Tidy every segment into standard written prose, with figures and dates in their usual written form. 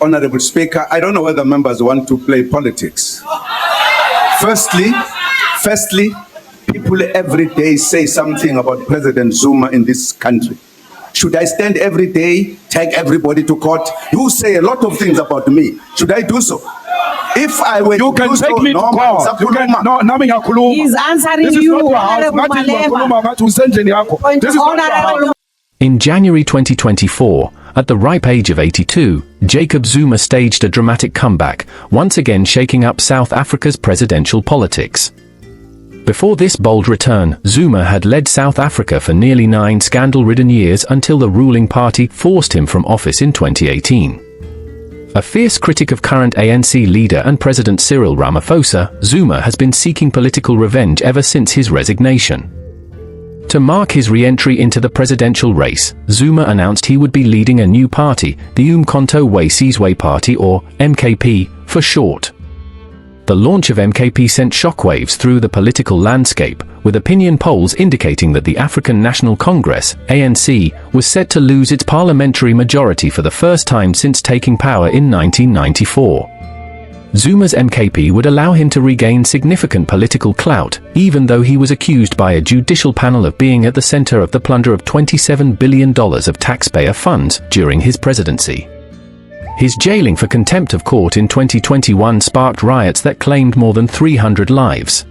Honorable Speaker, I don't know whether members want to play politics. Firstly, people every day say something about President Zuma in this country. Should I stand every day, take everybody to court? You say a lot of things about me. Should I do so? If I were you can take me to court. You can, no, he's answering you. In January 2024, at the ripe age of 82, Jacob Zuma staged a dramatic comeback, once again shaking up South Africa's presidential politics. Before this bold return, Zuma had led South Africa for nearly 9 scandal-ridden years until the ruling party forced him from office in 2018. A fierce critic of current ANC leader and President Cyril Ramaphosa, Zuma has been seeking political revenge ever since his resignation. To mark his re-entry into the presidential race, Zuma announced he would be leading a new party, the Umkhonto we Sizwe Party, or MKP for short. The launch of MKP sent shockwaves through the political landscape, with opinion polls indicating that the African National Congress, ANC, was set to lose its parliamentary majority for the first time since taking power in 1994. Zuma's MKP would allow him to regain significant political clout, even though he was accused by a judicial panel of being at the center of the plunder of $27 billion of taxpayer funds during his presidency. His jailing for contempt of court in 2021 sparked riots that claimed more than 300 lives.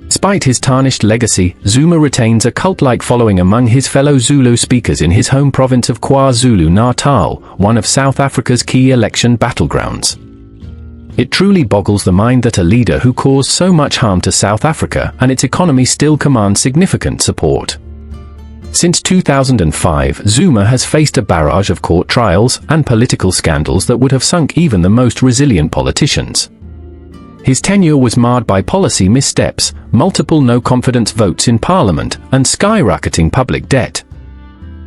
Despite his tarnished legacy, Zuma retains a cult-like following among his fellow Zulu speakers in his home province of KwaZulu-Natal, one of South Africa's key election battlegrounds. It truly boggles the mind that a leader who caused so much harm to South Africa and its economy still commands significant support. Since 2005, Zuma has faced a barrage of court trials and political scandals that would have sunk even the most resilient politicians. His tenure was marred by policy missteps, multiple no-confidence votes in parliament, and skyrocketing public debt.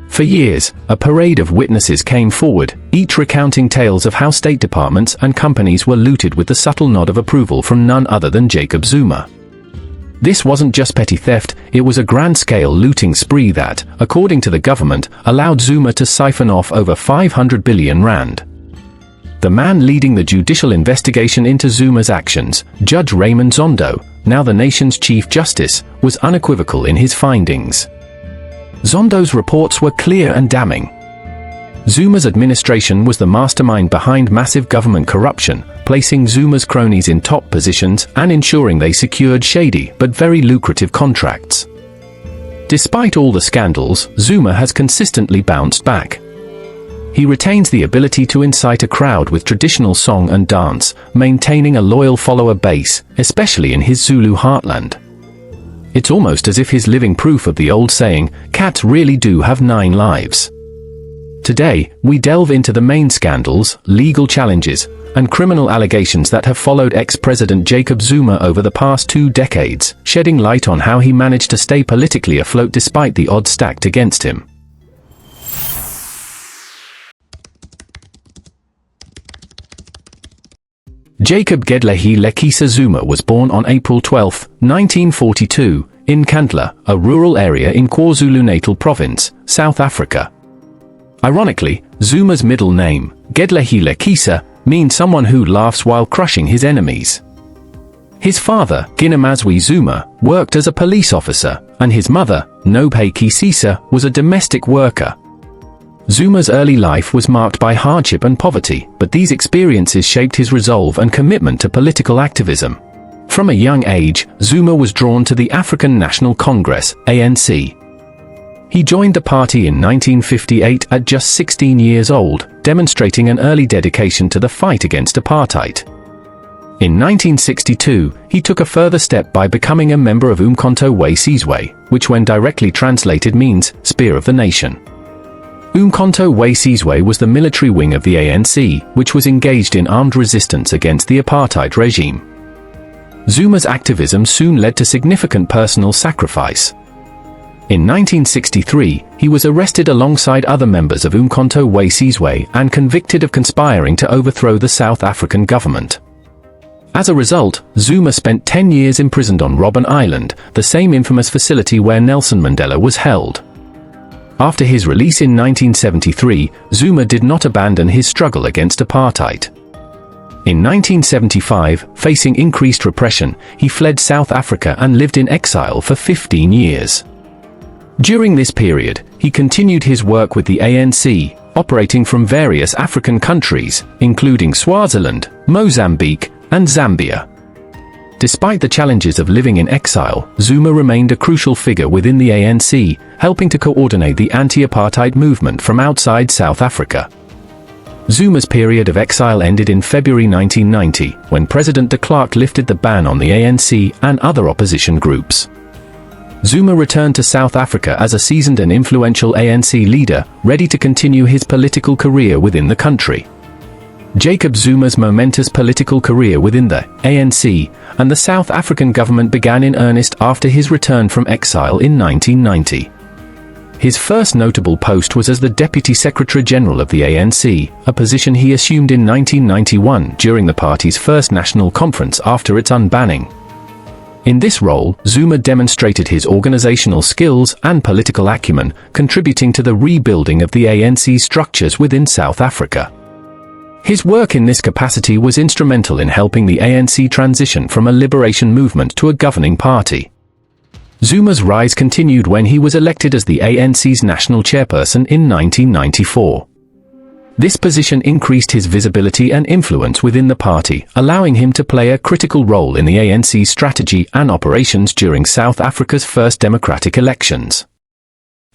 For years, a parade of witnesses came forward, each recounting tales of how state departments and companies were looted with the subtle nod of approval from none other than Jacob Zuma. This wasn't just petty theft, it was a grand-scale looting spree that, according to the government, allowed Zuma to siphon off over 500 billion rand. The man leading the judicial investigation into Zuma's actions, Judge Raymond Zondo, now the nation's Chief Justice, was unequivocal in his findings. Zondo's reports were clear and damning. Zuma's administration was the mastermind behind massive government corruption, placing Zuma's cronies in top positions and ensuring they secured shady but very lucrative contracts. Despite all the scandals, Zuma has consistently bounced back. He retains the ability to incite a crowd with traditional song and dance, maintaining a loyal follower base, especially in his Zulu heartland. It's almost as if he's living proof of the old saying, cats really do have 9 lives. Today, we delve into the main scandals, legal challenges, and criminal allegations that have followed ex-President Jacob Zuma over the past 2 decades, shedding light on how he managed to stay politically afloat despite the odds stacked against him. Jacob Lekisa Zuma was born on April 12, 1942, in Nkandla, a rural area in KwaZulu-Natal Province, South Africa. Ironically, Zuma's middle name, Lekisa, means someone who laughs while crushing his enemies. His father, Zuma, worked as a police officer, and his mother, Kisisa, was a domestic worker. Zuma's early life was marked by hardship and poverty, but these experiences shaped his resolve and commitment to political activism. From a young age, Zuma was drawn to the African National Congress, ANC. He joined the party in 1958 at just 16 years old, demonstrating an early dedication to the fight against apartheid. In 1962, he took a further step by becoming a member of Umkhonto we Sizwe, which when directly translated means, Spear of the Nation. Umkhonto we Sizwe was the military wing of the ANC, which was engaged in armed resistance against the apartheid regime. Zuma's activism soon led to significant personal sacrifice. In 1963, he was arrested alongside other members of Umkhonto we Sizwe and convicted of conspiring to overthrow the South African government. As a result, Zuma spent 10 years imprisoned on Robben Island, the same infamous facility where Nelson Mandela was held. After his release in 1973, Zuma did not abandon his struggle against apartheid. In 1975, facing increased repression, he fled South Africa and lived in exile for 15 years. During this period, he continued his work with the ANC, operating from various African countries, including Swaziland, Mozambique, and Zambia. Despite the challenges of living in exile, Zuma remained a crucial figure within the ANC, helping to coordinate the anti-apartheid movement from outside South Africa. Zuma's period of exile ended in February 1990, when President de Klerk lifted the ban on the ANC and other opposition groups. Zuma returned to South Africa as a seasoned and influential ANC leader, ready to continue his political career within the country. Jacob Zuma's momentous political career within the ANC and the South African government began in earnest after his return from exile in 1990. His first notable post was as the Deputy Secretary-General of the ANC, a position he assumed in 1991 during the party's first national conference after its unbanning. In this role, Zuma demonstrated his organizational skills and political acumen, contributing to the rebuilding of the ANC's structures within South Africa. His work in this capacity was instrumental in helping the ANC transition from a liberation movement to a governing party. Zuma's rise continued when he was elected as the ANC's national chairperson in 1994. This position increased his visibility and influence within the party, allowing him to play a critical role in the ANC's strategy and operations during South Africa's first democratic elections.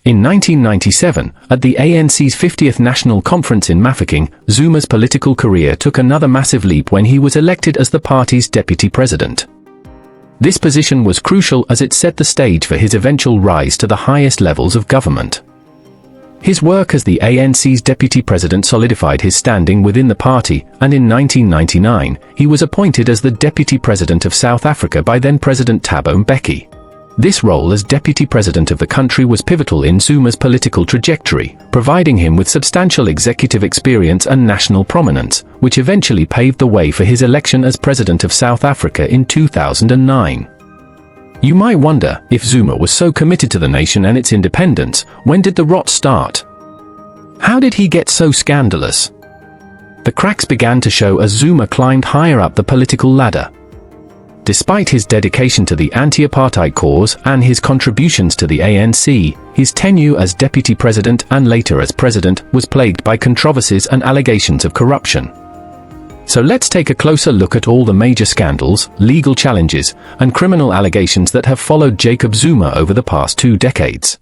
In 1997, at the ANC's 50th National Conference in Mafeking, Zuma's political career took another massive leap when he was elected as the party's deputy president. This position was crucial as it set the stage for his eventual rise to the highest levels of government. His work as the ANC's deputy president solidified his standing within the party, and in 1999, he was appointed as the deputy president of South Africa by then-President Thabo Mbeki. This role as deputy president of the country was pivotal in Zuma's political trajectory, providing him with substantial executive experience and national prominence, which eventually paved the way for his election as president of South Africa in 2009. You might wonder, if Zuma was so committed to the nation and its independence, when did the rot start? How did he get so scandalous? The cracks began to show as Zuma climbed higher up the political ladder. Despite his dedication to the anti-apartheid cause and his contributions to the ANC, his tenure as deputy president and later as president was plagued by controversies and allegations of corruption. So let's take a closer look at all the major scandals, legal challenges, and criminal allegations that have followed Jacob Zuma over the past 2 decades.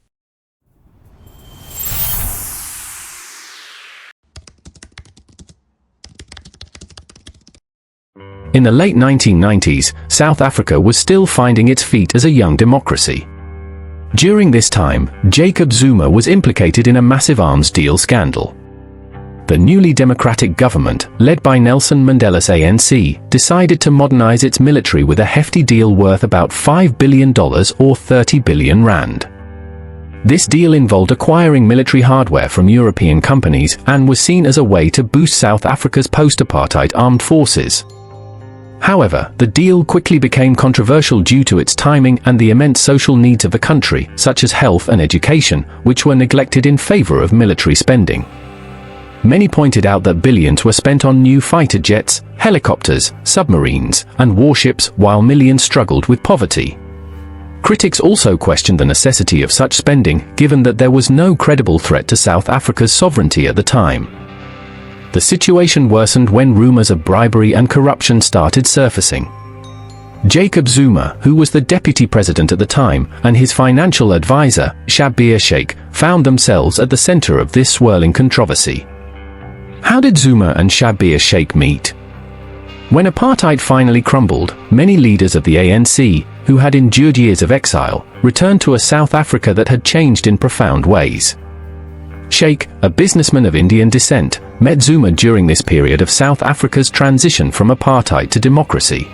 In the late 1990s, South Africa was still finding its feet as a young democracy. During this time, Jacob Zuma was implicated in a massive arms deal scandal. The newly democratic government, led by Nelson Mandela's ANC, decided to modernize its military with a hefty deal worth about $5 billion or 30 billion rand. This deal involved acquiring military hardware from European companies and was seen as a way to boost South Africa's post-apartheid armed forces. However, the deal quickly became controversial due to its timing and the immense social needs of the country, such as health and education, which were neglected in favor of military spending. Many pointed out that billions were spent on new fighter jets, helicopters, submarines, and warships while millions struggled with poverty. Critics also questioned the necessity of such spending, given that there was no credible threat to South Africa's sovereignty at the time. The situation worsened when rumors of bribery and corruption started surfacing. Jacob Zuma, who was the deputy president at the time, and his financial advisor, Schabir Shaik, found themselves at the center of this swirling controversy. How did Zuma and Schabir Shaik meet? When apartheid finally crumbled, many leaders of the ANC, who had endured years of exile, returned to a South Africa that had changed in profound ways. Shaik, a businessman of Indian descent, met Zuma during this period of South Africa's transition from apartheid to democracy.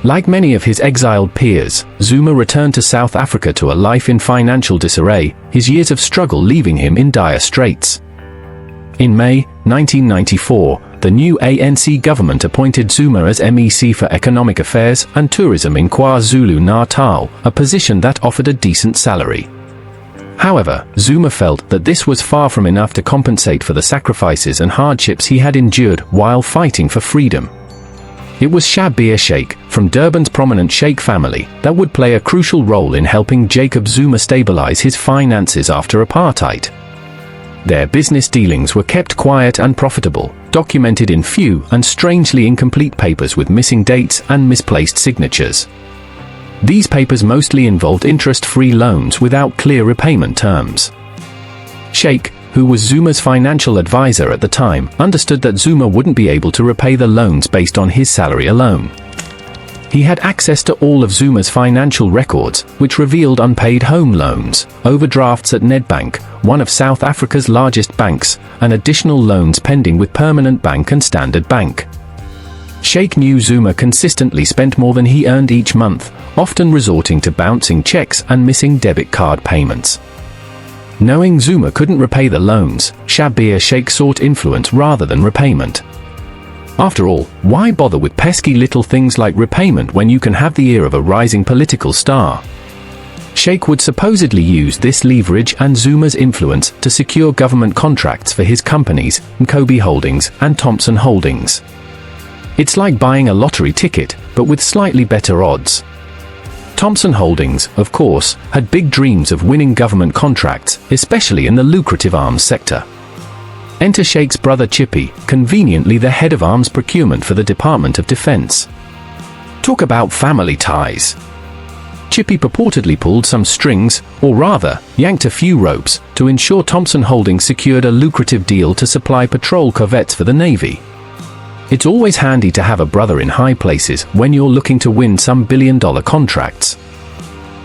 Like many of his exiled peers, Zuma returned to South Africa to a life in financial disarray, his years of struggle leaving him in dire straits. In May 1994, the new ANC government appointed Zuma as MEC for Economic Affairs and Tourism in KwaZulu-Natal, a position that offered a decent salary. However, Zuma felt that this was far from enough to compensate for the sacrifices and hardships he had endured while fighting for freedom. It was Shabir Sheikh, from Durban's prominent Sheikh family, that would play a crucial role in helping Jacob Zuma stabilize his finances after apartheid. Their business dealings were kept quiet and profitable, documented in few and strangely incomplete papers with missing dates and misplaced signatures. These papers mostly involved interest-free loans without clear repayment terms. Sheikh, who was Zuma's financial advisor at the time, understood that Zuma wouldn't be able to repay the loans based on his salary alone. He had access to all of Zuma's financial records, which revealed unpaid home loans, overdrafts at Nedbank, one of South Africa's largest banks, and additional loans pending with Permanent Bank and Standard Bank. Sheikh knew Zuma consistently spent more than he earned each month, often resorting to bouncing checks and missing debit card payments. Knowing Zuma couldn't repay the loans, Shabir Sheikh sought influence rather than repayment. After all, why bother with pesky little things like repayment when you can have the ear of a rising political star? Sheikh would supposedly use this leverage and Zuma's influence to secure government contracts for his companies, Nkandla Holdings and Thompson Holdings. It's like buying a lottery ticket, but with slightly better odds. Thompson Holdings, of course, had big dreams of winning government contracts, especially in the lucrative arms sector. Enter Sheikh's brother Chippy, conveniently the head of arms procurement for the Department of Defense. Talk about family ties. Chippy purportedly pulled some strings, or rather, yanked a few ropes, to ensure Thompson Holdings secured a lucrative deal to supply patrol corvettes for the Navy. It's always handy to have a brother in high places when you're looking to win some billion-dollar contracts.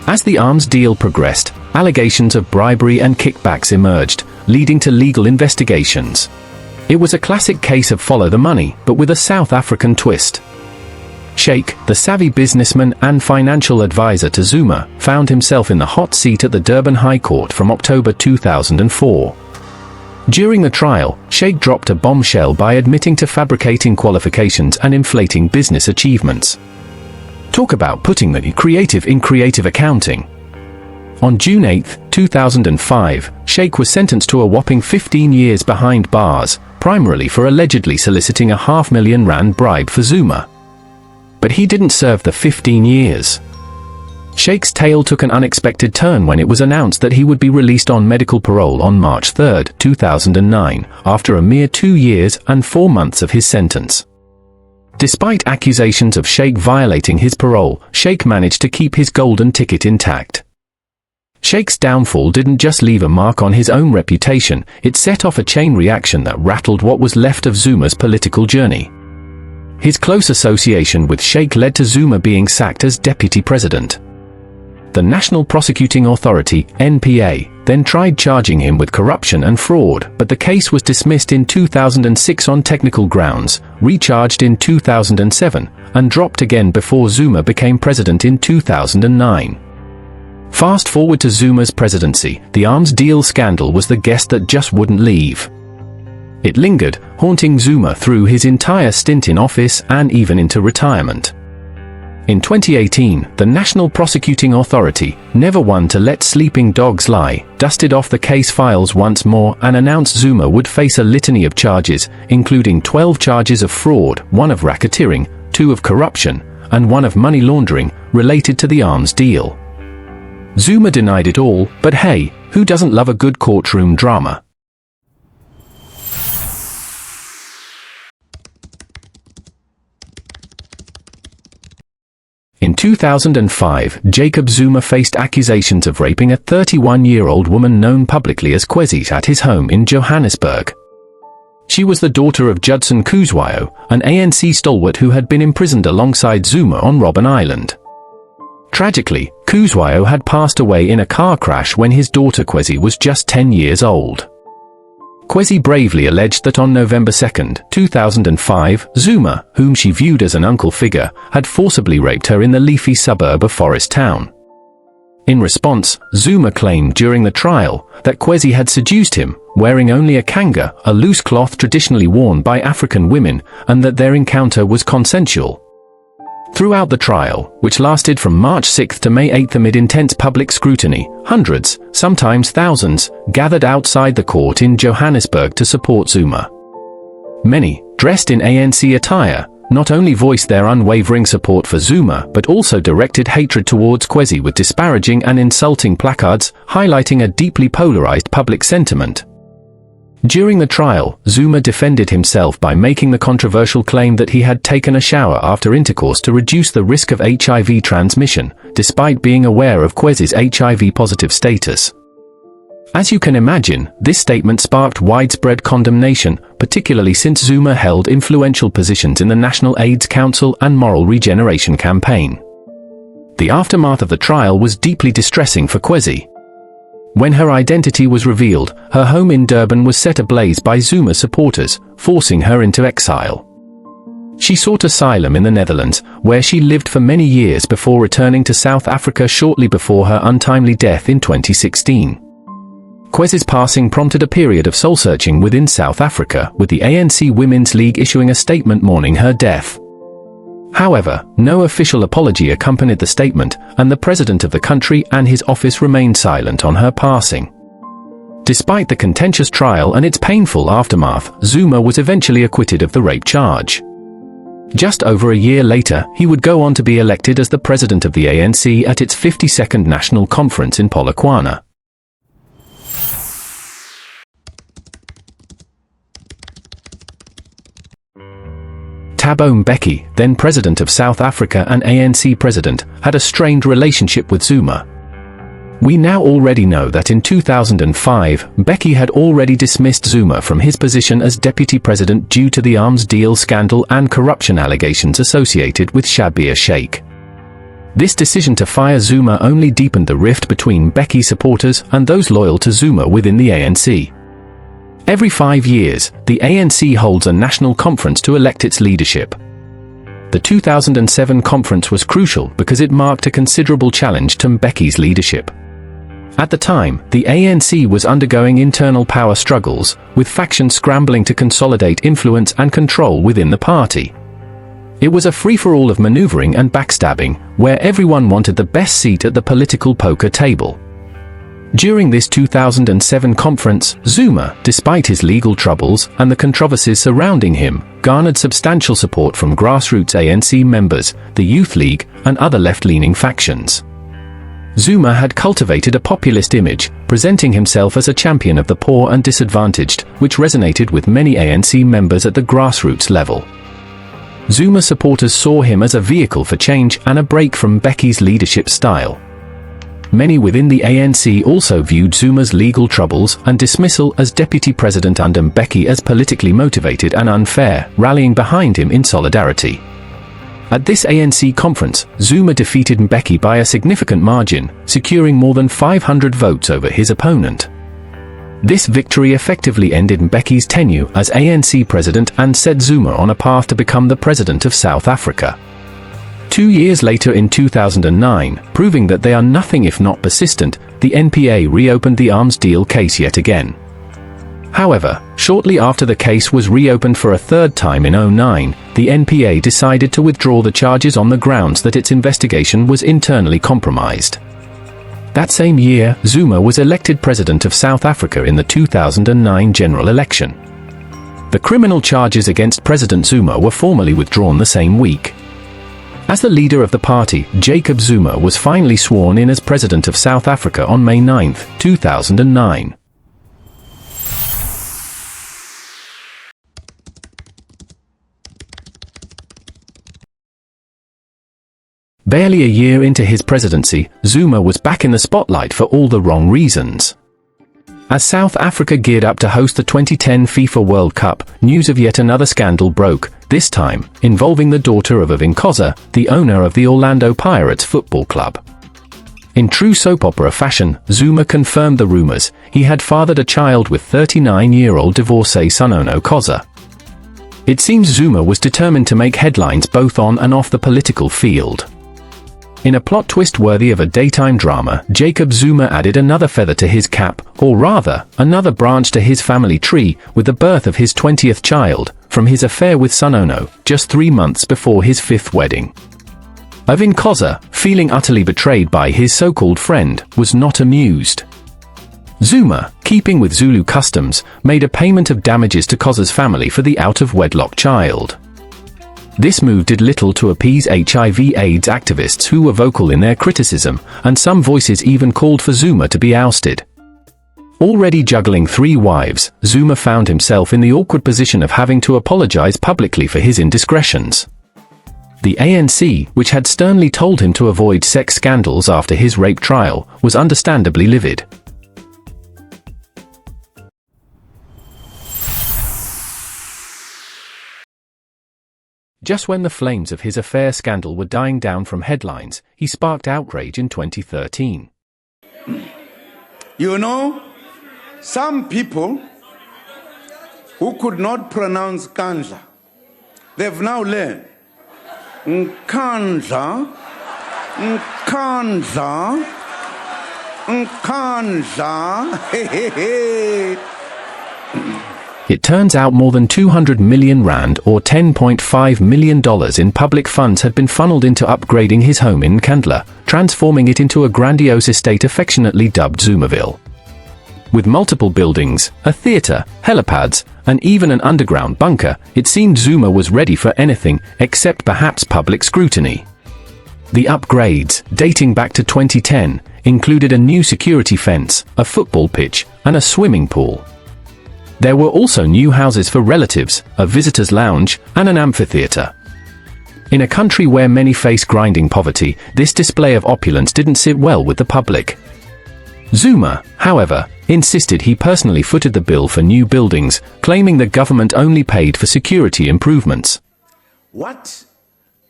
As the arms deal progressed, allegations of bribery and kickbacks emerged, leading to legal investigations. It was a classic case of follow the money, but with a South African twist. Sheikh, the savvy businessman and financial advisor to Zuma, found himself in the hot seat at the Durban High Court from October 2004. During the trial, Sheikh dropped a bombshell by admitting to fabricating qualifications and inflating business achievements. Talk about putting the creative in creative accounting. On June 8, 2005, Sheikh was sentenced to a whopping 15 years behind bars, primarily for allegedly soliciting a R500,000 bribe for Zuma. But he didn't serve the 15 years. Sheikh's tale took an unexpected turn when it was announced that he would be released on medical parole on March 3, 2009, after a mere 2 years and 4 months of his sentence. Despite accusations of Sheikh violating his parole, Sheikh managed to keep his golden ticket intact. Sheikh's downfall didn't just leave a mark on his own reputation, it set off a chain reaction that rattled what was left of Zuma's political journey. His close association with Sheikh led to Zuma being sacked as deputy president. The National Prosecuting Authority, NPA, then tried charging him with corruption and fraud, but the case was dismissed in 2006 on technical grounds, recharged in 2007, and dropped again before Zuma became president in 2009. Fast forward to Zuma's presidency, the arms deal scandal was the guest that just wouldn't leave. It lingered, haunting Zuma through his entire stint in office and even into retirement. In 2018, the National Prosecuting Authority, never one to let sleeping dogs lie, dusted off the case files once more and announced Zuma would face a litany of charges, including 12 charges of fraud, 1 of racketeering, 2 of corruption, and 1 of money laundering, related to the arms deal. Zuma denied it all, but hey, who doesn't love a good courtroom drama? In 2005, Jacob Zuma faced accusations of raping a 31-year-old woman known publicly as Kwesi at his home in Johannesburg. She was the daughter of Judson Kuzwayo, an ANC stalwart who had been imprisoned alongside Zuma on Robben Island. Tragically, Kuzwayo had passed away in a car crash when his daughter Kwesi was just 10 years old. Kwesi bravely alleged that on November 2, 2005, Zuma, whom she viewed as an uncle figure, had forcibly raped her in the leafy suburb of Forest Town. In response, Zuma claimed during the trial that Kwesi had seduced him, wearing only a kanga, a loose cloth traditionally worn by African women, and that their encounter was consensual. Throughout the trial, which lasted from March 6 to May 8 amid intense public scrutiny, hundreds, sometimes thousands, gathered outside the court in Johannesburg to support Zuma. Many, dressed in ANC attire, not only voiced their unwavering support for Zuma but also directed hatred towards Kwezi with disparaging and insulting placards, highlighting a deeply polarized public sentiment. During the trial, Zuma defended himself by making the controversial claim that he had taken a shower after intercourse to reduce the risk of HIV transmission, despite being aware of Kwezi's HIV-positive status. As you can imagine, this statement sparked widespread condemnation, particularly since Zuma held influential positions in the National AIDS Council and Moral Regeneration Campaign. The aftermath of the trial was deeply distressing for Kwezi. When her identity was revealed, her home in Durban was set ablaze by Zuma supporters, forcing her into exile. She sought asylum in the Netherlands, where she lived for many years before returning to South Africa shortly before her untimely death in 2016. Kwezi's passing prompted a period of soul-searching within South Africa, with the ANC Women's League issuing a statement mourning her death. However, no official apology accompanied the statement, and the president of the country and his office remained silent on her passing. Despite the contentious trial and its painful aftermath, Zuma was eventually acquitted of the rape charge. Just over a year later, he would go on to be elected as the president of the ANC at its 52nd National Conference in Polokwane. Thabo Mbeki, then president of South Africa and ANC president, had a strained relationship with Zuma. We now already know that in 2005, Mbeki had already dismissed Zuma from his position as deputy president due to the arms deal scandal and corruption allegations associated with Schabir Shaik. This decision to fire Zuma only deepened the rift between Mbeki supporters and those loyal to Zuma within the ANC. Every 5 years, the ANC holds a national conference to elect its leadership. The 2007 conference was crucial because it marked a considerable challenge to Mbeki's leadership. At the time, the ANC was undergoing internal power struggles, with factions scrambling to consolidate influence and control within the party. It was a free-for-all of maneuvering and backstabbing, where everyone wanted the best seat at the political poker table. During this 2007 conference, Zuma, despite his legal troubles and the controversies surrounding him, garnered substantial support from grassroots ANC members, the Youth League, and other left-leaning factions. Zuma had cultivated a populist image, presenting himself as a champion of the poor and disadvantaged, which resonated with many ANC members at the grassroots level. Zuma supporters saw him as a vehicle for change and a break from Mbeki's leadership style. Many within the ANC also viewed Zuma's legal troubles and dismissal as deputy president under Mbeki as politically motivated and unfair, rallying behind him in solidarity. At this ANC conference, Zuma defeated Mbeki by a significant margin, securing more than 500 votes over his opponent. This victory effectively ended Mbeki's tenure as ANC president and set Zuma on a path to become the president of South Africa. 2 years later in 2009, proving that they are nothing if not persistent, the NPA reopened the arms deal case yet again. However, shortly after the case was reopened for a third time in 2009, the NPA decided to withdraw the charges on the grounds that its investigation was internally compromised. That same year, Zuma was elected president of South Africa in the 2009 general election. The criminal charges against President Zuma were formally withdrawn the same week. As the leader of the party, Jacob Zuma was finally sworn in as president of South Africa on May 9, 2009. Barely a year into his presidency, Zuma was back in the spotlight for all the wrong reasons. As South Africa geared up to host the 2010 FIFA World Cup, news of yet another scandal broke, this time involving the daughter of Nkandla, the owner of the Orlando Pirates football club. In true soap opera fashion, Zuma confirmed the rumors. He had fathered a child with 39-year-old divorcee Nkandla Nkandla. It seems Zuma was determined to make headlines both on and off the political field. In a plot twist worthy of a daytime drama, Jacob Zuma added another feather to his cap, or rather, another branch to his family tree, with the birth of his 20th child, from his affair with Nkandla, just 3 months before his 5th wedding. of Nkandla, feeling utterly betrayed by his so-called friend, was not amused. Zuma, keeping with Zulu customs, made a payment of damages to Nkandla's family for the out-of-wedlock child. This move did little to appease HIV/AIDS activists who were vocal in their criticism, and some voices even called for Zuma to be ousted. Already juggling 3 wives, Zuma found himself in the awkward position of having to apologize publicly for his indiscretions. The ANC, which had sternly told him to avoid sex scandals after his rape trial, was understandably livid. Just when the flames of his affair scandal were dying down from headlines, he sparked outrage in 2013. You know, some people who could not pronounce Nkandla, they've now learned Nkandla, Nkandla, Nkandla, hey, hey, hey. It turns out more than 200 million rand or $10.5 million in public funds had been funneled into upgrading his home in Nkandla, transforming it into a grandiose estate affectionately dubbed Zuma'ville. With multiple buildings, a theatre, helipads, and even an underground bunker, it seemed Zuma was ready for anything except perhaps public scrutiny. The upgrades, dating back to 2010, included a new security fence, a football pitch, and a swimming pool. There were also new houses for relatives, a visitors' lounge, and an amphitheatre. In a country where many face grinding poverty, this display of opulence didn't sit well with the public. Zuma, however, insisted he personally footed the bill for new buildings, claiming the government only paid for security improvements. What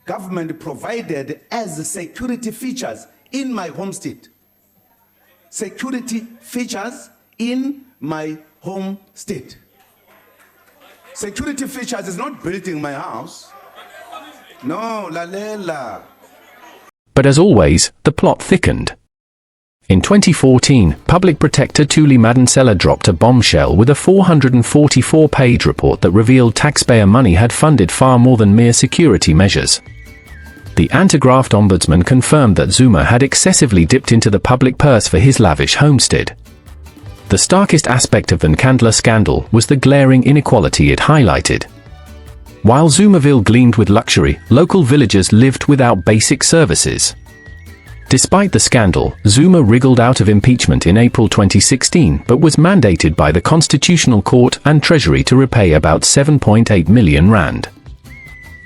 government provided as security features in my homestead? Security features in my homestead. Security features is not building my house. No, lalela. But as always, the plot thickened. In 2014, Public Protector Thuli Madonsela dropped a bombshell with a 444-page report that revealed taxpayer money had funded far more than mere security measures. The anti-graft ombudsman confirmed that Zuma had excessively dipped into the public purse for his lavish homestead. The starkest aspect of the Nkandla scandal was the glaring inequality it highlighted. While Zuma'ville gleamed with luxury, local villagers lived without basic services. Despite the scandal, Zuma wriggled out of impeachment in April 2016 but was mandated by the Constitutional Court and Treasury to repay about 7.8 million rand.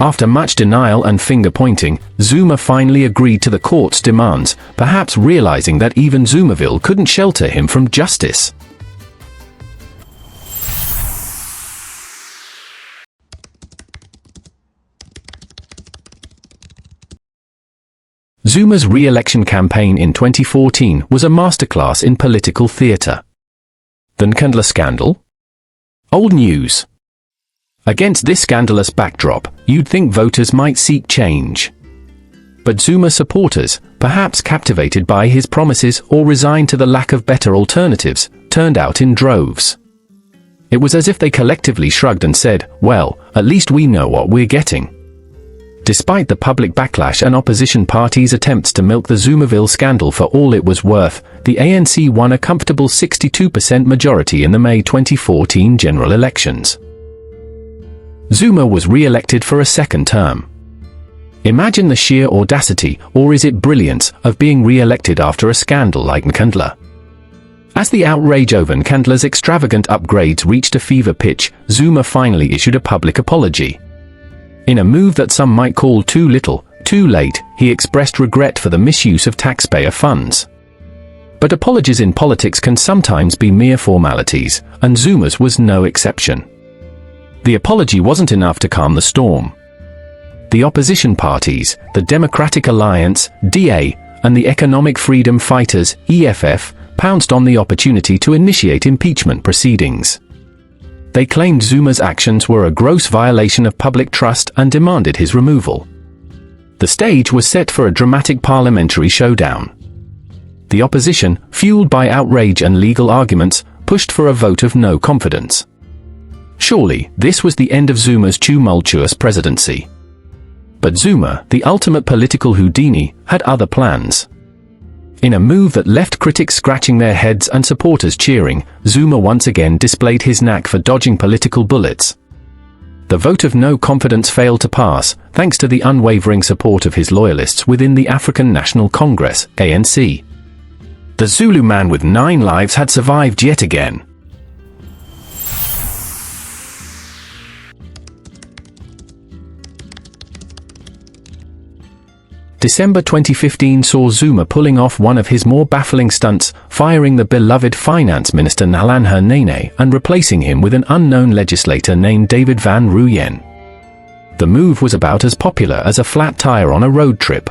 After much denial and finger-pointing, Zuma finally agreed to the court's demands, perhaps realizing that even Zuma'ville couldn't shelter him from justice. Zuma's re-election campaign in 2014 was a masterclass in political theatre. The Nkandla scandal? Old news. Against this scandalous backdrop, you'd think voters might seek change. But Zuma supporters, perhaps captivated by his promises or resigned to the lack of better alternatives, turned out in droves. It was as if they collectively shrugged and said, well, at least we know what we're getting. Despite the public backlash and opposition parties' attempts to milk the Zuma'ville scandal for all it was worth, the ANC won a comfortable 62% majority in the May 2014 general elections. Zuma was re-elected for a second term. Imagine the sheer audacity, or is it brilliance, of being re-elected after a scandal like Nkandla. As the outrage over Nkandla's extravagant upgrades reached a fever pitch, Zuma finally issued a public apology. In a move that some might call too little, too late, he expressed regret for the misuse of taxpayer funds. But apologies in politics can sometimes be mere formalities, and Zuma's was no exception. The apology wasn't enough to calm the storm. The opposition parties, the Democratic Alliance, DA, and the Economic Freedom Fighters, EFF, pounced on the opportunity to initiate impeachment proceedings. They claimed Zuma's actions were a gross violation of public trust and demanded his removal. The stage was set for a dramatic parliamentary showdown. The opposition, fueled by outrage and legal arguments, pushed for a vote of no confidence. Surely, this was the end of Zuma's tumultuous presidency. But Zuma, the ultimate political Houdini, had other plans. In a move that left critics scratching their heads and supporters cheering, Zuma once again displayed his knack for dodging political bullets. The vote of no confidence failed to pass, thanks to the unwavering support of his loyalists within the African National Congress, ANC. The Zulu man with 9 lives had survived yet again. December 2015 saw Zuma pulling off one of his more baffling stunts, firing the beloved finance minister Nkandla Nene and replacing him with an unknown legislator named David Van Rooyen. The move was about as popular as a flat tire on a road trip.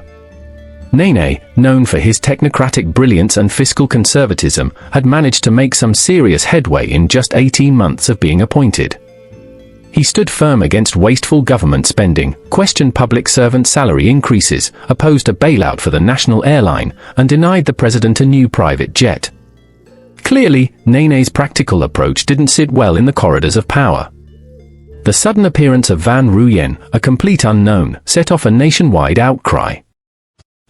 Nene, known for his technocratic brilliance and fiscal conservatism, had managed to make some serious headway in just 18 months of being appointed. He stood firm against wasteful government spending, questioned public servant salary increases, opposed a bailout for the national airline, and denied the president a new private jet. Clearly, Nene's practical approach didn't sit well in the corridors of power. The sudden appearance of Van Rooyen, a complete unknown, set off a nationwide outcry.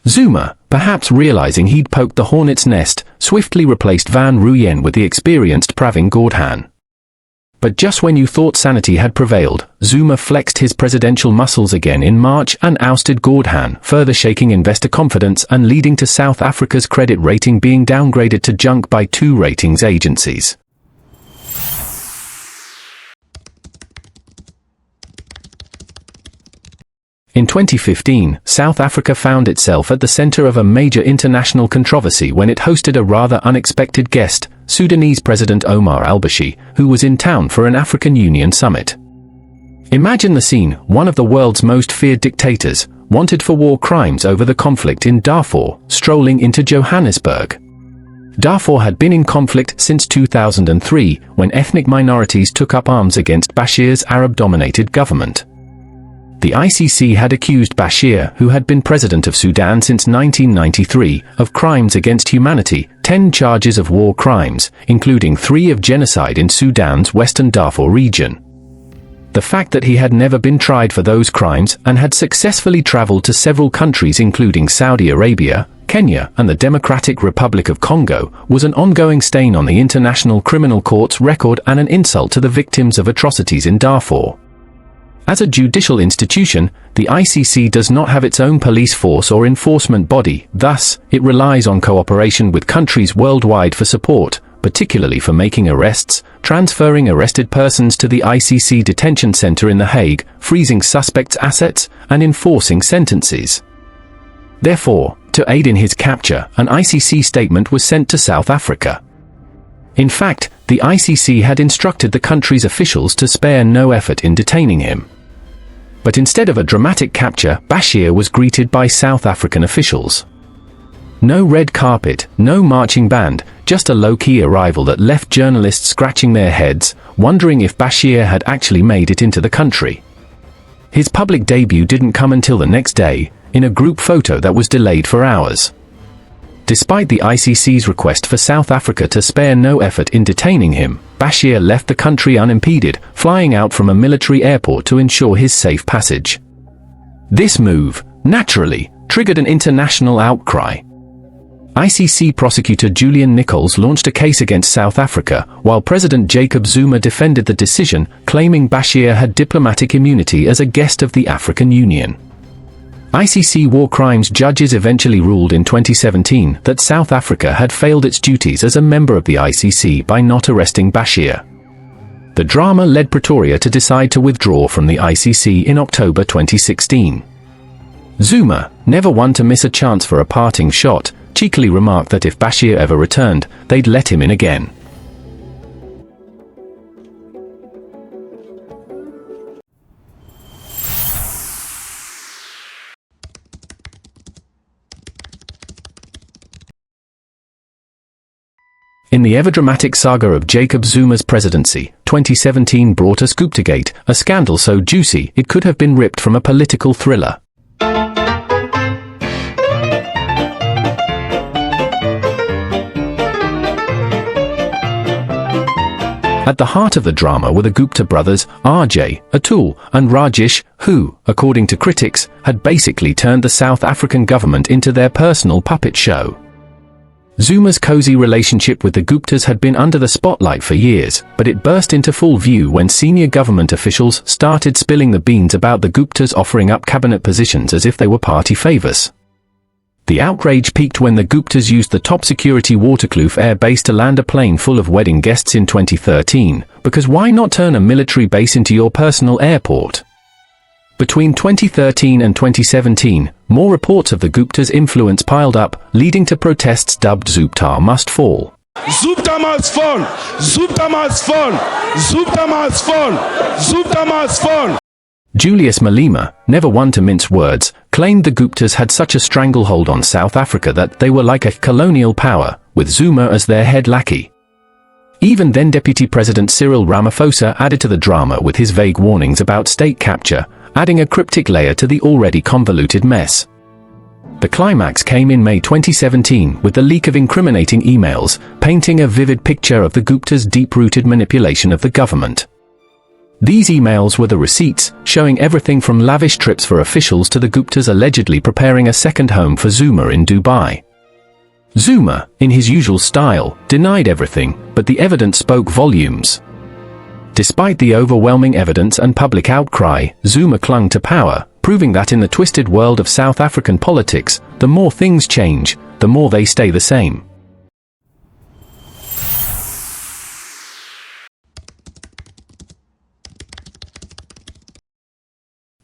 Zuma, perhaps realizing he'd poked the hornet's nest, swiftly replaced Van Rooyen with the experienced Pravin Gordhan. But just when you thought sanity had prevailed, Zuma flexed his presidential muscles again in March and ousted Gordhan, further shaking investor confidence and leading to South Africa's credit rating being downgraded to junk by 2 ratings agencies. In 2015, South Africa found itself at the center of a major international controversy when it hosted a rather unexpected guest, Sudanese President Omar al-Bashir, who was in town for an African Union summit. Imagine the scene: one of the world's most feared dictators, wanted for war crimes over the conflict in Darfur, strolling into Johannesburg. Darfur had been in conflict since 2003, when ethnic minorities took up arms against Bashir's Arab-dominated government. The ICC had accused Bashir, who had been president of Sudan since 1993, of crimes against humanity, 10 charges of war crimes, including 3 of genocide in Sudan's western Darfur region. The fact that he had never been tried for those crimes and had successfully traveled to several countries including Saudi Arabia, Kenya, and the Democratic Republic of Congo was an ongoing stain on the International Criminal Court's record and an insult to the victims of atrocities in Darfur. As a judicial institution, the ICC does not have its own police force or enforcement body, thus, it relies on cooperation with countries worldwide for support, particularly for making arrests, transferring arrested persons to the ICC detention center in The Hague, freezing suspects' assets, and enforcing sentences. Therefore, to aid in his capture, an ICC statement was sent to South Africa. In fact, the ICC had instructed the country's officials to spare no effort in detaining him. But instead of a dramatic capture, Bashir was greeted by South African officials. No red carpet, no marching band, just a low-key arrival that left journalists scratching their heads, wondering if Bashir had actually made it into the country. His public debut didn't come until the next day, in a group photo that was delayed for hours. Despite the ICC's request for South Africa to spare no effort in detaining him, Bashir left the country unimpeded, flying out from a military airport to ensure his safe passage. This move, naturally, triggered an international outcry. ICC prosecutor Julian Nichols launched a case against South Africa, while President Jacob Zuma defended the decision, claiming Bashir had diplomatic immunity as a guest of the African Union. ICC war crimes judges eventually ruled in 2017 that South Africa had failed its duties as a member of the ICC by not arresting Bashir. The drama led Pretoria to decide to withdraw from the ICC in October 2016. Zuma, never one to miss a chance for a parting shot, cheekily remarked that if Bashir ever returned, they'd let him in again. In the ever-dramatic saga of Jacob Zuma's presidency, 2017 brought us Guptagate, a scandal so juicy it could have been ripped from a political thriller. At the heart of the drama were the Gupta brothers, RJ, Atul, and Rajesh, who, according to critics, had basically turned the South African government into their personal puppet show. Zuma's cozy relationship with the Guptas had been under the spotlight for years, but it burst into full view when senior government officials started spilling the beans about the Guptas offering up cabinet positions as if they were party favors. The outrage peaked when the Guptas used the top-security Waterkloof air base to land a plane full of wedding guests in 2013, because why not turn a military base into your personal airport? Between 2013 and 2017, more reports of the Guptas' influence piled up, leading to protests dubbed Zupta Must Fall. Zupta must fall! Zupta must fall! Zupta must fall! Zupta must fall! Julius Malema, never one to mince words, claimed the Guptas had such a stranglehold on South Africa that they were like a colonial power, with Zuma as their head lackey. Even then Deputy President Cyril Ramaphosa added to the drama with his vague warnings about state capture, adding a cryptic layer to the already convoluted mess. The climax came in May 2017 with the leak of incriminating emails, painting a vivid picture of the Guptas' deep-rooted manipulation of the government. These emails were the receipts, showing everything from lavish trips for officials to the Guptas allegedly preparing a second home for Zuma in Dubai. Zuma, in his usual style, denied everything, but the evidence spoke volumes. Despite the overwhelming evidence and public outcry, Zuma clung to power, proving that in the twisted world of South African politics, the more things change, the more they stay the same.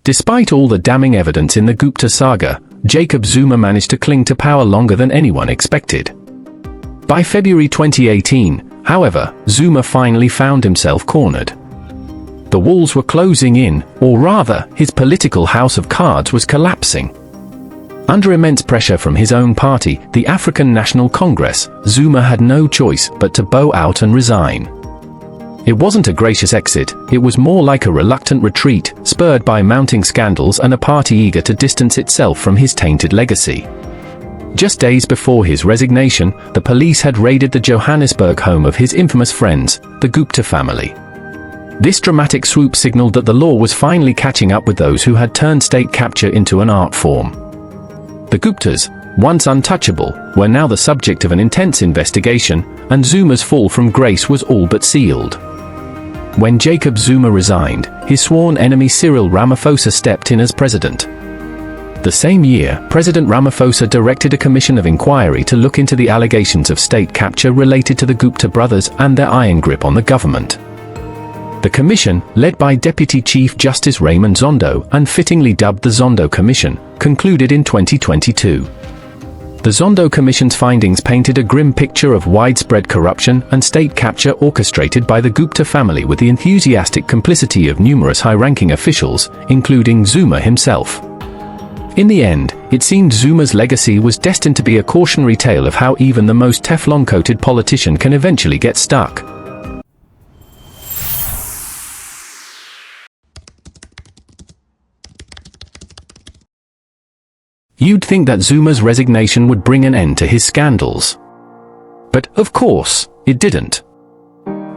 Despite all the damning evidence in the Gupta saga, Jacob Zuma managed to cling to power longer than anyone expected. By February 2018, however, Zuma finally found himself cornered. The walls were closing in, or rather, his political house of cards was collapsing. Under immense pressure from his own party, the African National Congress, Zuma had no choice but to bow out and resign. It wasn't a gracious exit, it was more like a reluctant retreat, spurred by mounting scandals and a party eager to distance itself from his tainted legacy. Just days before his resignation, the police had raided the Johannesburg home of his infamous friends, the Gupta family. This dramatic swoop signaled that the law was finally catching up with those who had turned state capture into an art form. The Guptas, once untouchable, were now the subject of an intense investigation, and Zuma's fall from grace was all but sealed. When Jacob Zuma resigned, his sworn enemy Cyril Ramaphosa stepped in as president. The same year, President Ramaphosa directed a commission of inquiry to look into the allegations of state capture related to the Gupta brothers and their iron grip on the government. The commission, led by Deputy Chief Justice Raymond Zondo and fittingly dubbed the Zondo Commission, concluded in 2022. The Zondo Commission's findings painted a grim picture of widespread corruption and state capture orchestrated by the Gupta family with the enthusiastic complicity of numerous high-ranking officials, including Zuma himself. In the end, it seemed Zuma's legacy was destined to be a cautionary tale of how even the most Teflon-coated politician can eventually get stuck. You'd think that Zuma's resignation would bring an end to his scandals. But, of course, it didn't.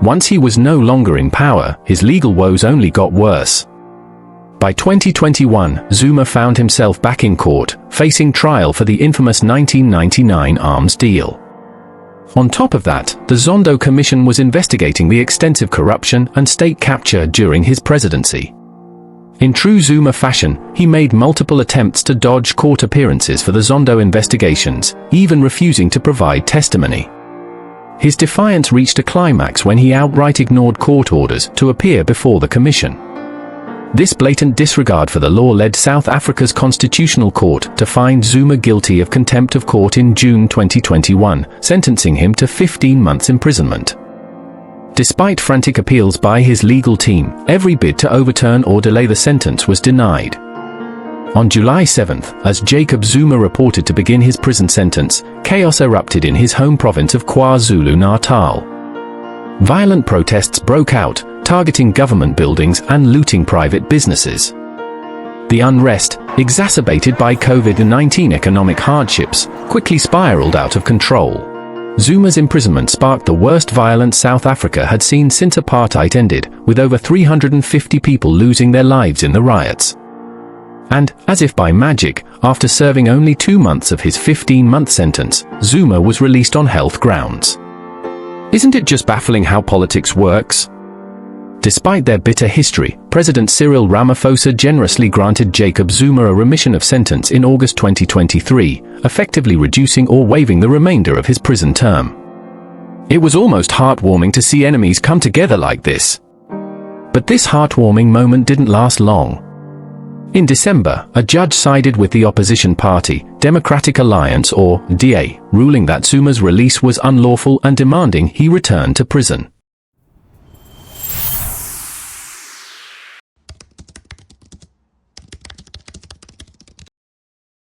Once he was no longer in power, his legal woes only got worse. By 2021, Zuma found himself back in court, facing trial for the infamous 1999 arms deal. On top of that, the Zondo Commission was investigating the extensive corruption and state capture during his presidency. In true Zuma fashion, he made multiple attempts to dodge court appearances for the Zondo investigations, even refusing to provide testimony. His defiance reached a climax when he outright ignored court orders to appear before the commission. This blatant disregard for the law led South Africa's Constitutional Court to find Zuma guilty of contempt of court in June 2021, sentencing him to 15 months imprisonment. Despite frantic appeals by his legal team, every bid to overturn or delay the sentence was denied. On July 7th, as Jacob Zuma reported to begin his prison sentence, chaos erupted in his home province of KwaZulu-Natal. Violent protests broke out, targeting government buildings and looting private businesses. The unrest, exacerbated by COVID-19 economic hardships, quickly spiraled out of control. Zuma's imprisonment sparked the worst violence South Africa had seen since apartheid ended, with over 350 people losing their lives in the riots. And, as if by magic, after serving only 2 months of his 15-month sentence, Zuma was released on health grounds. Isn't it just baffling how politics works? Despite their bitter history, President Cyril Ramaphosa generously granted Jacob Zuma a remission of sentence in August 2023, effectively reducing or waiving the remainder of his prison term. It was almost heartwarming to see enemies come together like this. But this heartwarming moment didn't last long. In December, a judge sided with the opposition party, Democratic Alliance or DA, ruling that Zuma's release was unlawful and demanding he return to prison.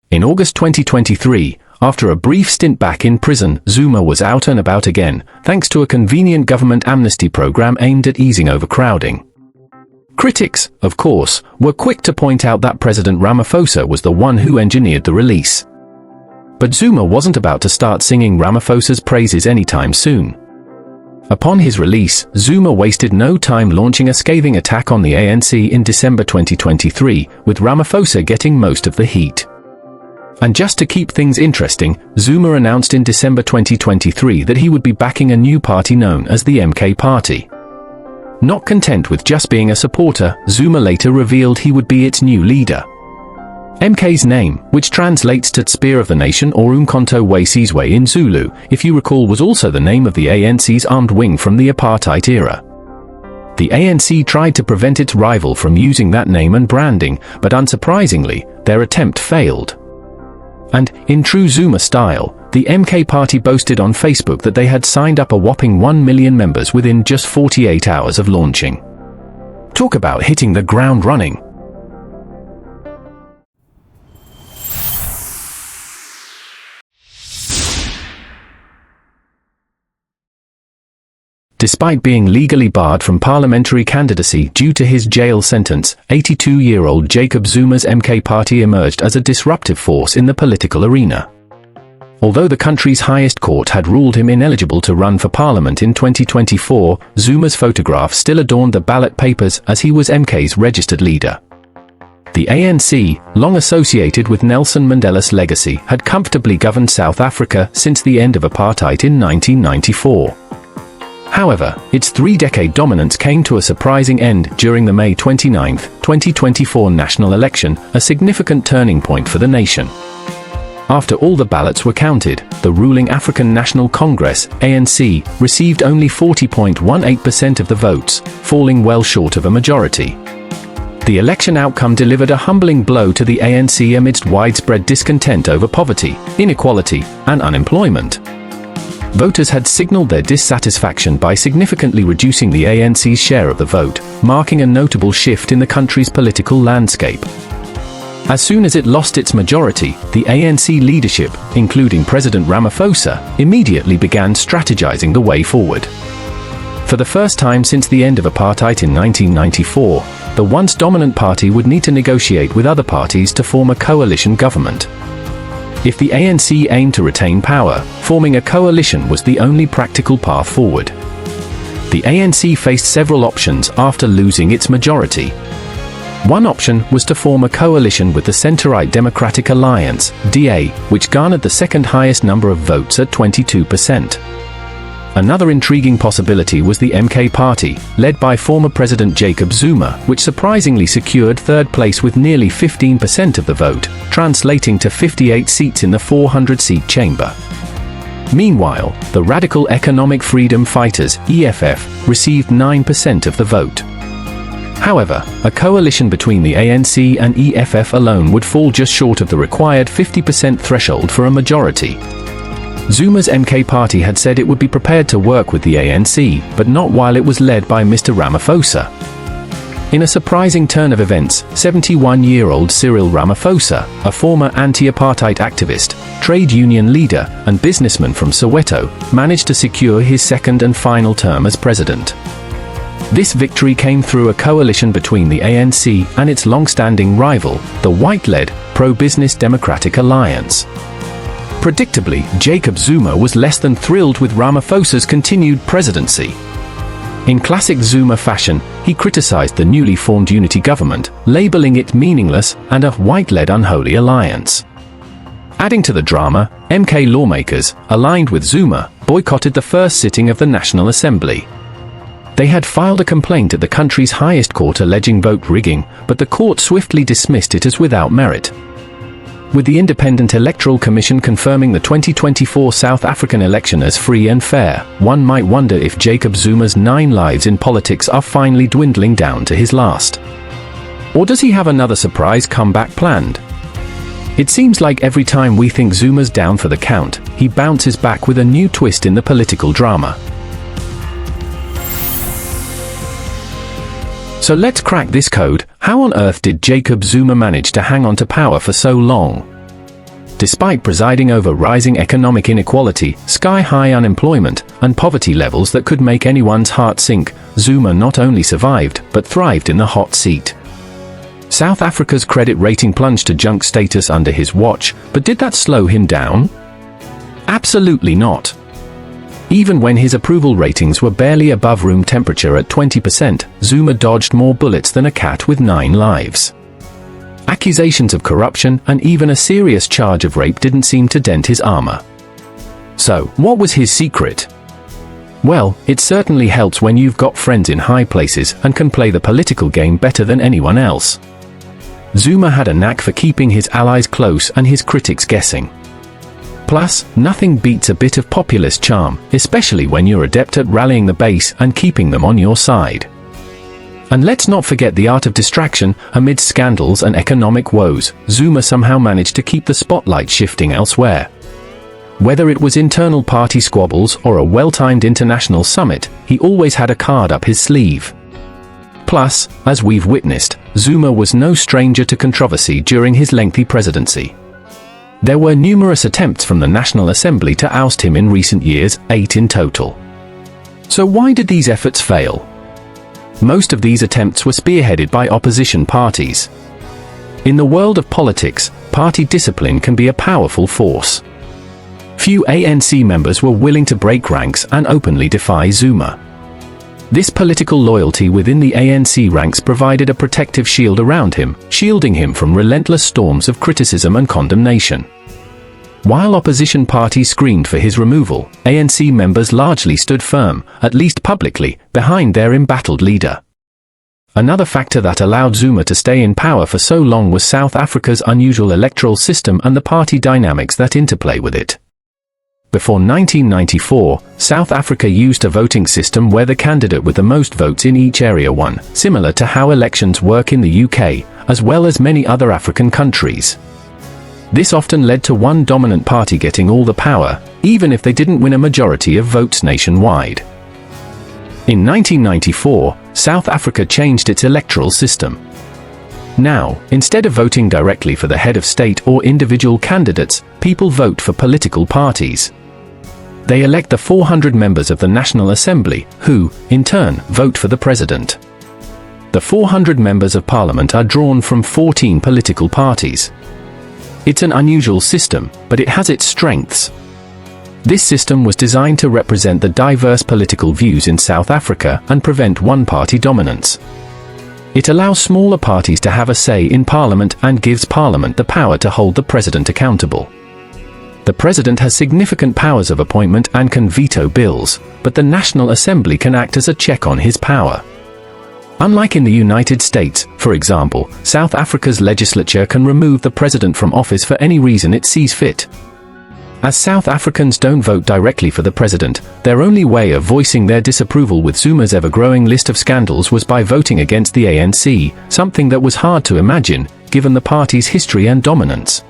In August 2023, after a brief stint back in prison, Zuma was out and about again, thanks to a convenient government amnesty program aimed at easing overcrowding. Critics, of course, were quick to point out that President Ramaphosa was the one who engineered the release. But Zuma wasn't about to start singing Ramaphosa's praises anytime soon. Upon his release, Zuma wasted no time launching a scathing attack on the ANC in December 2023, with Ramaphosa getting most of the heat. And just to keep things interesting, Zuma announced in December 2023 that he would be backing a new party known as the MK Party. Not content with just being a supporter, Zuma later revealed he would be its new leader. MK's name, which translates to Spear of the Nation or Umkhonto we Sizwe in Zulu, if you recall, was also the name of the ANC's armed wing from the apartheid era. The ANC tried to prevent its rival from using that name and branding, but unsurprisingly, their attempt failed. And, in true Zuma style, the MK Party boasted on Facebook that they had signed up a whopping 1 million members within just 48 hours of launching. Talk about hitting the ground running. Despite being legally barred from parliamentary candidacy due to his jail sentence, 82-year-old Jacob Zuma's MK Party emerged as a disruptive force in the political arena. Although the country's highest court had ruled him ineligible to run for parliament in 2024, Zuma's photograph still adorned the ballot papers as he was MK's registered leader. The ANC, long associated with Nelson Mandela's legacy, had comfortably governed South Africa since the end of apartheid in 1994. However, its 3-decade dominance came to a surprising end during the May 29, 2024 national election, a significant turning point for the nation. After all the ballots were counted, the ruling African National Congress, ANC, received only 40.18% of the votes, falling well short of a majority. The election outcome delivered a humbling blow to the ANC amidst widespread discontent over poverty, inequality, and unemployment. Voters had signaled their dissatisfaction by significantly reducing the ANC's share of the vote, marking a notable shift in the country's political landscape. As soon as it lost its majority, the ANC leadership, including President Ramaphosa, immediately began strategizing the way forward. For the first time since the end of apartheid in 1994, the once dominant party would need to negotiate with other parties to form a coalition government. If the ANC aimed to retain power, forming a coalition was the only practical path forward. The ANC faced several options after losing its majority. One option was to form a coalition with the centre-right Democratic Alliance, DA, which garnered the second highest number of votes at 22%. Another intriguing possibility was the MK Party, led by former President Jacob Zuma, which surprisingly secured third place with nearly 15% of the vote, translating to 58 seats in the 400-seat chamber. Meanwhile, the Radical Economic Freedom Fighters, EFF, received 9% of the vote. However, a coalition between the ANC and EFF alone would fall just short of the required 50% threshold for a majority. Zuma's MK Party had said it would be prepared to work with the ANC, but not while it was led by Mr. Ramaphosa. In a surprising turn of events, 71-year-old Cyril Ramaphosa, a former anti-apartheid activist, trade union leader, and businessman from Soweto, managed to secure his second and final term as president. This victory came through a coalition between the ANC and its long-standing rival, the white-led, pro-business Democratic Alliance. Predictably, Jacob Zuma was less than thrilled with Ramaphosa's continued presidency. In classic Zuma fashion, he criticized the newly formed unity government, labeling it meaningless and a white-led unholy alliance. Adding to the drama, MK lawmakers, aligned with Zuma, boycotted the first sitting of the National Assembly. They had filed a complaint at the country's highest court alleging vote rigging, but the court swiftly dismissed it as without merit. With the Independent Electoral Commission confirming the 2024 South African election as free and fair, one might wonder if Jacob Zuma's 9 lives in politics are finally dwindling down to his last. Or does he have another surprise comeback planned? It seems like every time we think Zuma's down for the count, he bounces back with a new twist in the political drama. So let's crack this code. How on earth did Jacob Zuma manage to hang on to power for so long? Despite presiding over rising economic inequality, sky-high unemployment, and poverty levels that could make anyone's heart sink, Zuma not only survived, but thrived in the hot seat. South Africa's credit rating plunged to junk status under his watch, but did that slow him down? Absolutely not. Even when his approval ratings were barely above room temperature at 20%, Zuma dodged more bullets than a cat with 9 lives. Accusations of corruption and even a serious charge of rape didn't seem to dent his armor. So, what was his secret? Well, it certainly helps when you've got friends in high places and can play the political game better than anyone else. Zuma had a knack for keeping his allies close and his critics guessing. Plus, nothing beats a bit of populist charm, especially when you're adept at rallying the base and keeping them on your side. And let's not forget the art of distraction. Amid scandals and economic woes, Zuma somehow managed to keep the spotlight shifting elsewhere. Whether it was internal party squabbles or a well-timed international summit, he always had a card up his sleeve. Plus, as we've witnessed, Zuma was no stranger to controversy during his lengthy presidency. There were numerous attempts from the National Assembly to oust him in recent years, 8 in total. So why did these efforts fail? Most of these attempts were spearheaded by opposition parties. In the world of politics, party discipline can be a powerful force. Few ANC members were willing to break ranks and openly defy Zuma. This political loyalty within the ANC ranks provided a protective shield around him, shielding him from relentless storms of criticism and condemnation. While opposition parties screamed for his removal, ANC members largely stood firm, at least publicly, behind their embattled leader. Another factor that allowed Zuma to stay in power for so long was South Africa's unusual electoral system and the party dynamics that interplay with it. Before 1994, South Africa used a voting system where the candidate with the most votes in each area won, similar to how elections work in the UK, as well as many other African countries. This often led to one dominant party getting all the power, even if they didn't win a majority of votes nationwide. In 1994, South Africa changed its electoral system. Now, instead of voting directly for the head of state or individual candidates, people vote for political parties. They elect the 400 members of the National Assembly, who, in turn, vote for the president. The 400 members of parliament are drawn from 14 political parties. It's an unusual system, but it has its strengths. This system was designed to represent the diverse political views in South Africa and prevent one-party dominance. It allows smaller parties to have a say in Parliament and gives Parliament the power to hold the President accountable. The President has significant powers of appointment and can veto bills, but the National Assembly can act as a check on his power. Unlike in the United States, for example, South Africa's legislature can remove the President from office for any reason it sees fit. As South Africans don't vote directly for the President, their only way of voicing their disapproval with Zuma's ever-growing list of scandals was by voting against the ANC, something that was hard to imagine, given the party's history and dominance.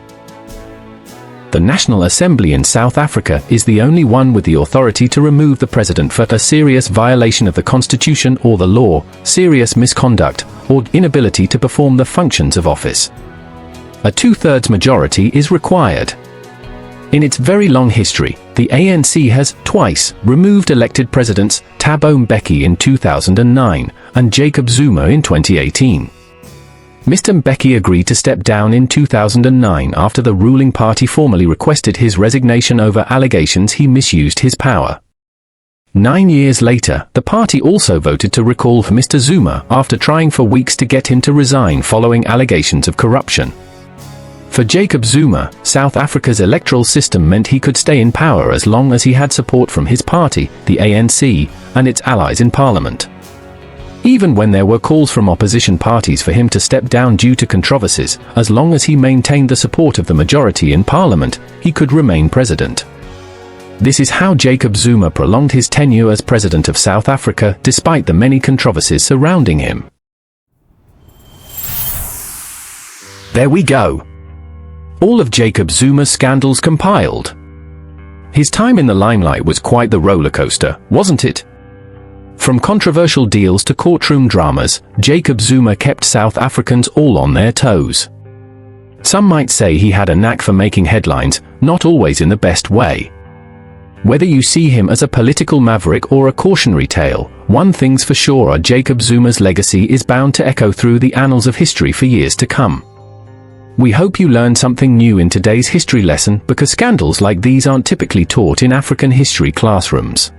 The National Assembly in South Africa is the only one with the authority to remove the President for a serious violation of the Constitution or the law, serious misconduct, or inability to perform the functions of office. A 2/3 majority is required. In its very long history, the ANC has twice removed elected presidents, Thabo Mbeki in 2009 and Jacob Zuma in 2018. Mr. Mbeki agreed to step down in 2009 after the ruling party formally requested his resignation over allegations he misused his power. 9 years later, the party also voted to recall Mr. Zuma after trying for weeks to get him to resign following allegations of corruption. For Jacob Zuma, South Africa's electoral system meant he could stay in power as long as he had support from his party, the ANC, and its allies in parliament. Even when there were calls from opposition parties for him to step down due to controversies, as long as he maintained the support of the majority in parliament, he could remain president. This is how Jacob Zuma prolonged his tenure as president of South Africa despite the many controversies surrounding him. There we go. All of Jacob Zuma's scandals compiled. His time in the limelight was quite the roller coaster, wasn't it? From controversial deals to courtroom dramas, Jacob Zuma kept South Africans all on their toes. Some might say he had a knack for making headlines, not always in the best way. Whether you see him as a political maverick or a cautionary tale, one thing's for sure: Jacob Zuma's legacy is bound to echo through the annals of history for years to come. We hope you learned something new in today's history lesson, because scandals like these aren't typically taught in African history classrooms.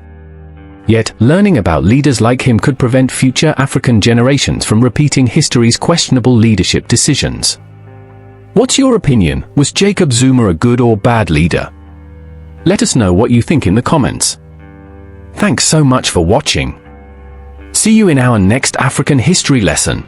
Yet, learning about leaders like him could prevent future African generations from repeating history's questionable leadership decisions. What's your opinion? Was Jacob Zuma a good or bad leader? Let us know what you think in the comments. Thanks so much for watching. See you in our next African history lesson.